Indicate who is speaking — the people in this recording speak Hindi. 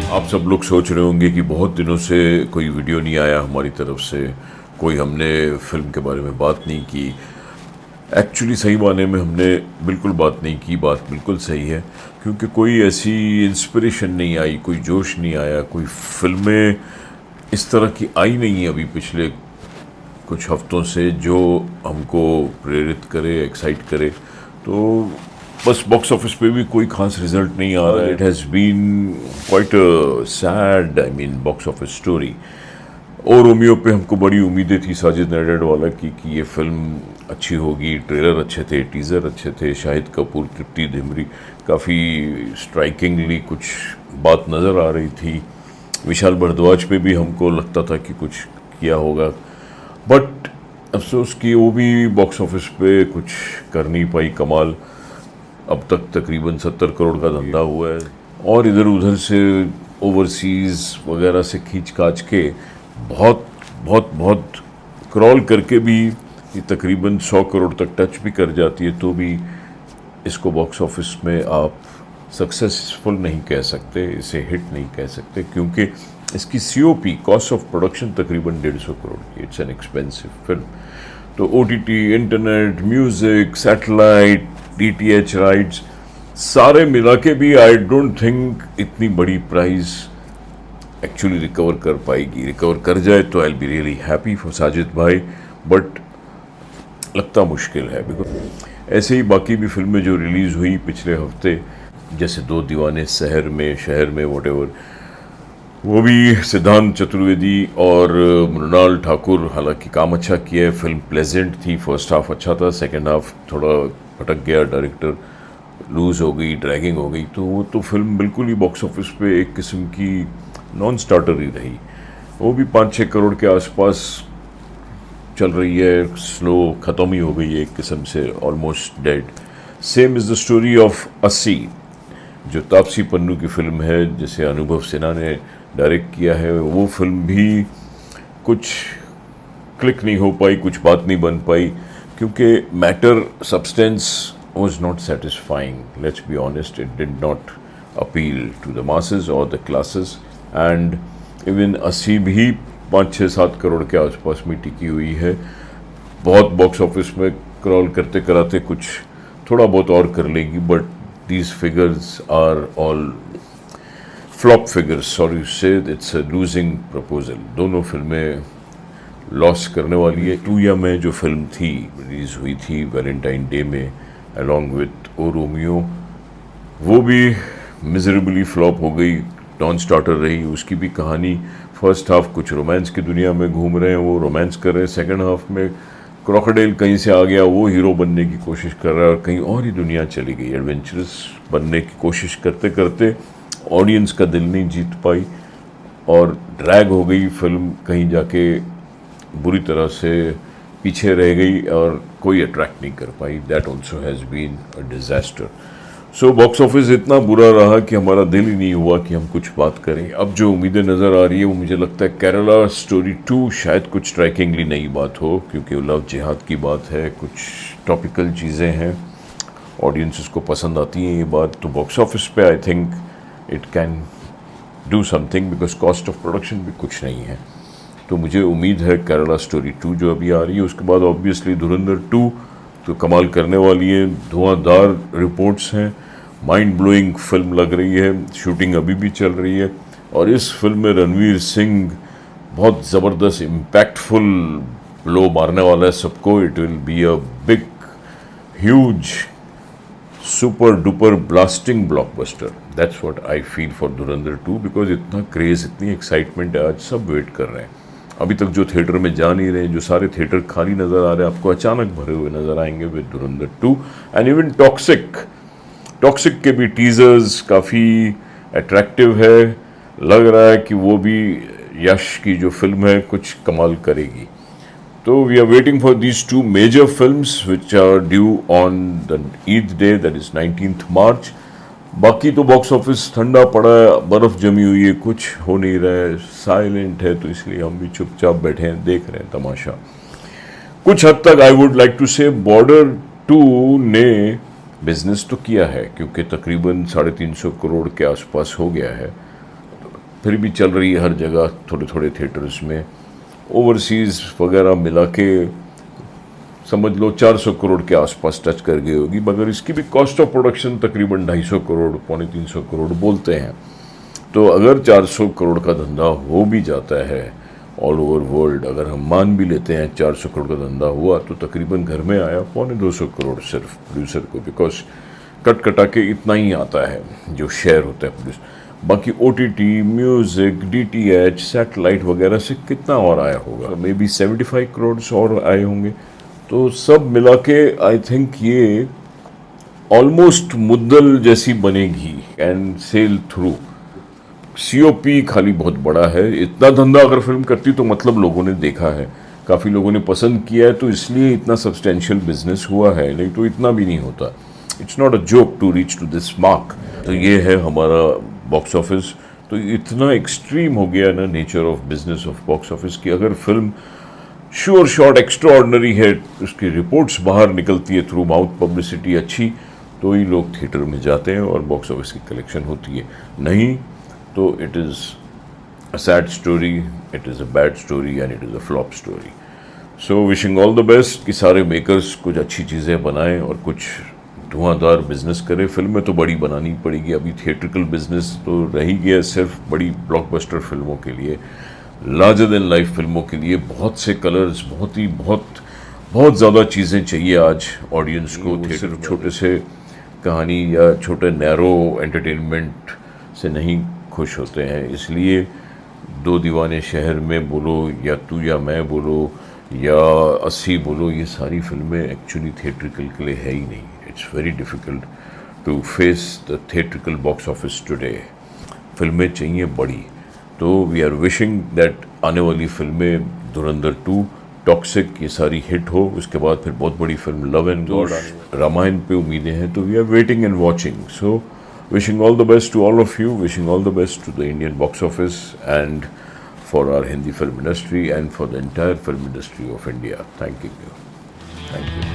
Speaker 1: आप सब लोग सोच रहे होंगे कि बहुत दिनों से कोई वीडियो नहीं आया हमारी तरफ से, कोई हमने फिल्म के बारे में बात नहीं की। एक्चुअली सही माने में हमने बिल्कुल बात नहीं की, बात बिल्कुल सही है, क्योंकि कोई ऐसी इंस्पिरेशन नहीं आई, कोई जोश नहीं आया, कोई फिल्में इस तरह की आई नहीं है अभी पिछले कुछ हफ्तों से जो हमको प्रेरित करे, एक्साइट करे। तो बस बॉक्स ऑफिस पे भी कोई खास रिजल्ट नहीं आ रहा है। It has been quite sad, I mean box office story. और रोमियो पे हमको बड़ी उम्मीदें थी साजिद नडियाडवाला की कि ये फिल्म अच्छी होगी, ट्रेलर अच्छे थे, टीज़र अच्छे थे, शाहिद कपूर, तृप्ति डिमरी, काफ़ी स्ट्राइकिंगली कुछ बात नज़र आ रही थी। विशाल भारद्वाज पे भी हमको लगता था कि कुछ किया होगा, बट अफसोस कि वो भी बॉक्स ऑफिस पे कुछ कर नहीं पाई कमाल। अब तक तकरीबन 70 करोड़ का धंधा हुआ है, और इधर उधर से ओवरसीज़ वगैरह से खींच काच के बहुत बहुत बहुत क्रॉल करके भी ये तकरीबन 100 करोड़ तक टच भी कर जाती है, तो भी इसको बॉक्स ऑफिस में आप सक्सेसफुल नहीं कह सकते, इसे हिट नहीं कह सकते, क्योंकि इसकी COP कॉस्ट ऑफ प्रोडक्शन तकरीबन 150 करोड़ की। It's an expensive film. तो OTT, internet, music, satellite, DTH rights सारे मिला के भी आई डोंट थिंक इतनी बड़ी प्राइस एक्चुअली रिकवर कर पाएगी। रिकवर कर जाए तो I will be really happy for Sajid भाई, बट लगता मुश्किल है। बिकॉज ऐसे ही बाकी भी फिल्में जो रिलीज़ हुई पिछले हफ्ते, जैसे दो दीवाने शहर में वॉटेवर, वो भी सिद्धांत चतुर्वेदी और मृणाल ठाकुर, हालांकि काम अच्छा किया है। फिल्म प्लेजेंट थी, फर्स्ट हाफ अच्छा था, सेकंड हाफ थोड़ा भटक गया, डायरेक्टर लूज़ हो गई, ड्रैगिंग हो गई, तो वो तो फिल्म बिल्कुल ही बॉक्स ऑफिस पे एक किस्म की नॉन स्टार्टर ही रही। वो भी 5-6 करोड़ के आसपास चल रही है, स्लो ख़त्म ही हो गई है एक किस्म से, almost dead. Same is the story of अस्सी, जो तापसी पन्नू की फिल्म है, जिसे अनुभव सिन्हा ने डायरेक्ट किया है। वो फिल्म भी कुछ क्लिक नहीं हो पाई, कुछ बात नहीं बन पाई, क्योंकि matter substance was not satisfying. Let's be honest, it did not appeal to the masses or the classes. And even अस्सी भी 5-6-7 करोड़ के आसपास में टिकी हुई है। बहुत बॉक्स ऑफिस में क्रॉल करते कराते कुछ थोड़ा बहुत और कर लेगी, but these figures are all flop figures. Sorry से इट्स अ लूजिंग प्रपोजल। दोनों फिल्में लॉस करने वाली है। टूया में जो फिल्म थी, रिलीज़ हुई थी वैलेंटाइन डे में अलॉन्ग विथ ओ रोमियो, वो भी मिजरेबली फ्लॉप हो गई, नॉन स्टार्टर रही। उसकी भी कहानी, फर्स्ट हाफ कुछ रोमांस की दुनिया में घूम रहे हैं, वो रोमांस कर रहे हैं, सेकंड हाफ में क्रोकोडाइल कहीं से आ गया, वो हीरो बनने की कोशिश कर रहा है और कहीं और ही दुनिया चली गई। एडवेंचरस बनने की कोशिश करते करते ऑडियंस का दिल नहीं जीत पाई और ड्रैग हो गई फिल्म, कहीं जाके बुरी तरह से पीछे रह गई और कोई अट्रैक्ट नहीं कर पाई। That also has been a disaster. So box office इतना बुरा रहा कि हमारा दिल ही नहीं हुआ कि हम कुछ बात करें। अब जो उम्मीदें नज़र आ रही है वो मुझे लगता है केरला स्टोरी 2 शायद कुछ स्ट्राइकिंगली नई बात हो, क्योंकि लव जिहाद की बात है, कुछ टॉपिकल चीज़ें हैं, ऑडियंस को पसंद आती हैं ये बात। तो बॉक्स ऑफिस पे I think it can do something, because cost of production भी कुछ नहीं है। तो मुझे उम्मीद है केरला स्टोरी 2 जो अभी आ रही है, उसके बाद ऑब्वियसली धुरंधर 2 तो कमाल करने वाली है। धुआंधार रिपोर्ट्स हैं, माइंड ब्लोइंग फिल्म लग रही है, शूटिंग अभी भी चल रही है, और इस फिल्म में रणवीर सिंह बहुत ज़बरदस्त इम्पैक्टफुल ब्लो मारने वाला है सबको। It will be a big huge super duper blasting blockbuster. That's what I feel for Dhurandhar 2, because इतना क्रेज़, इतनी एक्साइटमेंट है, आज सब वेट कर रहे हैं। अभी तक जो थिएटर में जा नहीं रहे, जो सारे थिएटर खाली नज़र आ रहे हैं, आपको अचानक भरे हुए नज़र आएंगे with Dhurandhar 2। And even toxic के भी टीजर्स काफ़ी अट्रैक्टिव है, लग रहा है कि वो भी यश की जो फिल्म है कुछ कमाल करेगी। तो we are waiting for these 2 major films which are due on the Eid day, that is 19th March. बाकी तो बॉक्स ऑफिस ठंडा पड़ा है, बर्फ़ जमी हुई है, कुछ हो नहीं रहा है, साइलेंट है, तो इसलिए हम भी चुपचाप बैठे हैं, देख रहे हैं तमाशा। कुछ हद तक आई वुड लाइक टू से बॉर्डर 2 ने बिजनेस तो किया है, क्योंकि तकरीबन 350 करोड़ के आसपास हो गया है। फिर भी चल रही है हर जगह थोड़े थोड़े थिएटर्स में। ओवरसीज़ वगैरह मिला के समझ लो 400 करोड़ के आसपास टच कर गई होगी, मगर इसकी भी कॉस्ट ऑफ प्रोडक्शन तकरीबन 250 करोड़, पौने 300 करोड़ बोलते हैं। तो अगर 400 करोड़ का धंधा हो भी जाता है ऑल ओवर वर्ल्ड, अगर हम मान भी लेते हैं 400 करोड़ का धंधा हुआ, तो तकरीबन घर में आया पौने 200 करोड़ सिर्फ प्रोड्यूसर को, बिकॉज कट कटा के इतना ही आता है जो शेयर होता है प्रोड्यूसर। बाकी OTT, म्यूज़िक, DTH, सैटेलाइट वगैरह से कितना और आया होगा, मे बी 75 करोड़ और आए होंगे। तो सब मिला के आई थिंक ये ऑलमोस्ट मुद्दल जैसी बनेगी एंड सेल थ्रू। COP खाली बहुत बड़ा है। इतना धंधा अगर फिल्म करती तो मतलब लोगों ने देखा है, काफ़ी लोगों ने पसंद किया है, तो इसलिए इतना सब्सटेंशियल बिजनेस हुआ है, नहीं तो इतना भी नहीं होता। It's not a joke to reach to this mark. तो ये है हमारा बॉक्स ऑफिस। तो इतना एक्सट्रीम हो गया ना nature of business of box office कि अगर film sure shot extra ordinary है, उसकी रिपोर्ट्स बाहर निकलती है थ्रू माउथ पब्लिसिटी अच्छी, तो ही लोग थिएटर में जाते हैं और बॉक्स ऑफिस की कलेक्शन होती है। नहीं तो it is a sad story, it is a bad story and it is a flop story. So wishing all the best कि सारे मेकर्स कुछ अच्छी चीज़ें बनाएं और कुछ धुआंधार बिजनेस करें। फिल्में तो बड़ी बनानी पड़ेगी, अभी थिएट्रिकल बिजनेस तो रह ही गया सिर्फ बड़ी ब्लॉकबस्टर फिल्मों के लिए, लार्जर देन लाइफ फिल्मों के लिए। बहुत से कलर्स, बहुत ज़्यादा चीज़ें चाहिए आज ऑडियंस को। सिर्फ छोटे से कहानी या छोटे नैरो एंटरटेनमेंट से नहीं खुश होते हैं। इसलिए दो दीवाने शहर में बोलो या तू या मैं बोलो या 80 बोलो, ये सारी फिल्में एक्चुअली थिएट्रिकल के लिए है ही नहीं। It's very difficult to face the theatrical box office today. फिल्में चाहिए बड़ी। तो वी आर विशिंग दैट आने वाली फिल्में धुरंधर 2, टॉक्सिक, ये सारी हिट हो। उसके बाद फिर बहुत बड़ी film love and God, Ramayan पे उम्मीदें हैं। तो we are waiting and watching. So wishing all the best to all of you, wishing all the best to the Indian box office and for our Hindi film industry and for the entire film industry of India. Thanking you. Thank you.